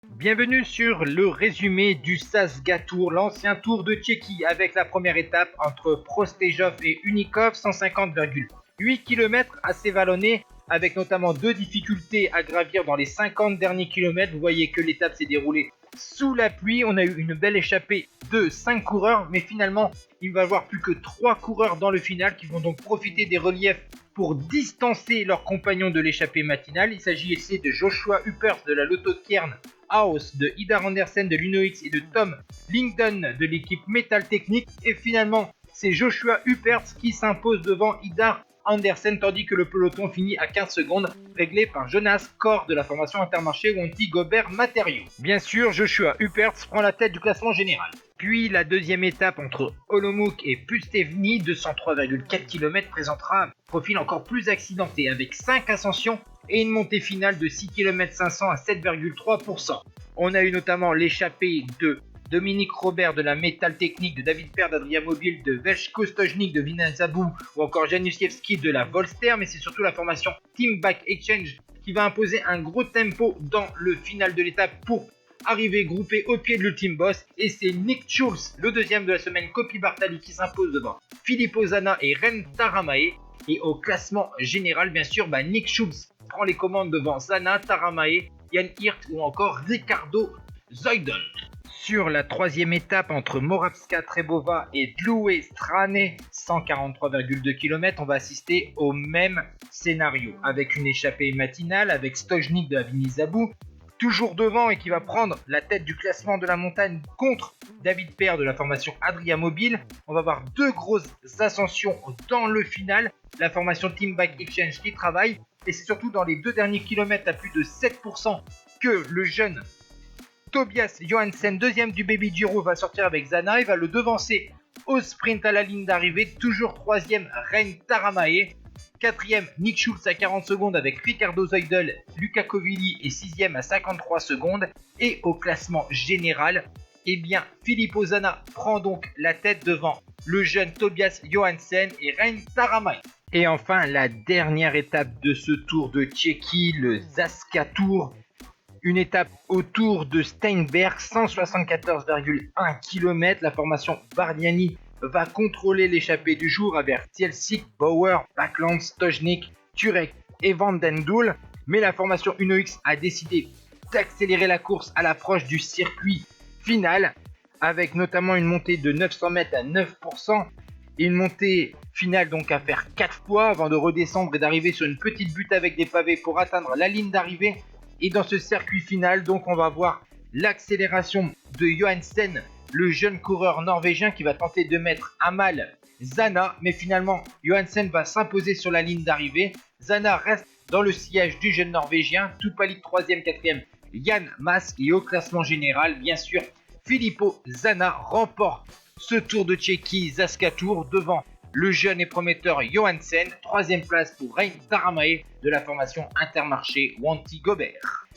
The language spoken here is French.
Bienvenue sur le résumé du Sazga Tour, l'ancien Tour de Tchéquie, avec la première étape entre Prostejov et Unikov, 150,8 km assez vallonné, avec notamment deux difficultés à gravir dans les 50 derniers kilomètres. Vous voyez que l'étape s'est déroulée sous la pluie. On a eu une belle échappée de 5 coureurs, mais finalement, il va y avoir plus que 3 coureurs dans le final qui vont donc profiter des reliefs pour distancer leurs compagnons de l'échappée matinale. Il s'agit ici de Joshua Huppert de la Lotto Kern House, de Idar Andersen de l'Uno-X et de Tom Lingdon de l'équipe Metal Technique. Et finalement, c'est Joshua Huppert qui s'impose devant Idar Andersen, tandis que le peloton finit à 15 secondes, réglé par Jonas Kor de la formation Intermarché Wanty Gobert Matériaux. Bien sûr, Joshua Huppert prend la tête du classement général. Puis la deuxième étape entre Olomouc et Pustevny, 203,4 km, présentera un profil encore plus accidenté, avec 5 ascensions et une montée finale de 6 km 500 à 7,3%. On a eu notamment l'échappée de Dominique Robert de la Metal Technique, de David Per d'Adria Mobile, de Veljko Stojnik de Vina Zabou ou encore Januszewski de la Volster, mais c'est surtout la formation Team Back Exchange qui va imposer un gros tempo dans le final de l'étape pour arriver groupé au pied de l'ultime boss. Et c'est Nick Schulz, le deuxième de la semaine, Coppi Bartali, qui s'impose devant Filippo Zana et Ren Taramae. Et au classement général, bien sûr, Nick Schulz prend les commandes devant Zana, Taramae, Jan Hirt ou encore Ricardo Zeudel. Sur la troisième étape entre Moravska Trebova et Dloué Strane, 143,2 km, on va assister au même scénario, avec une échappée matinale, avec Stojnik de Avini Zabou, toujours devant et qui va prendre la tête du classement de la montagne contre David Per de la formation Adria Mobile. On va voir deux grosses ascensions dans le final, la formation Team Back Exchange qui travaille, et c'est surtout dans les deux derniers kilomètres à plus de 7% que le jeune Tobias Johansen, deuxième du Baby Giro, va sortir avec Zana. Il va le devancer au sprint à la ligne d'arrivée. Toujours troisième, Ren Taramae. Quatrième, Nick Schulz à 40 secondes avec Ricardo Zeudel, Luca Covilli et sixième à 53 secondes. Et au classement général, Filippo Zana prend donc la tête devant le jeune Tobias Johansen et Ren Taramae. Et enfin, la dernière étape de ce Tour de Tchéquie, le Sazga Tour. Une étape autour de Steinberg, 174,1 km. La formation Bardiani va contrôler l'échappée du jour avec Cielcik, Bauer, Backlund, Stojnik, Turek et Van den Doel. Mais la formation Uno-X a décidé d'accélérer la course à l'approche du circuit final, avec notamment une montée de 900 mètres à 9%. Et une montée finale donc à faire 4 fois avant de redescendre et d'arriver sur une petite butte avec des pavés pour atteindre la ligne d'arrivée. Et dans ce circuit final, donc, on va voir l'accélération de Johansen, le jeune coureur norvégien qui va tenter de mettre à mal Zana. Mais finalement, Johansen va s'imposer sur la ligne d'arrivée. Zana reste dans le sillage du jeune norvégien. Tupalik 3e, 4e, Jan Mask. Et au classement général, bien sûr, Filippo Zana remporte ce Tour de Tchéquie Sazga Tour devant le jeune et prometteur Johansen. Troisième place pour Ren Taramae de la formation Intermarché Wanty Gobert.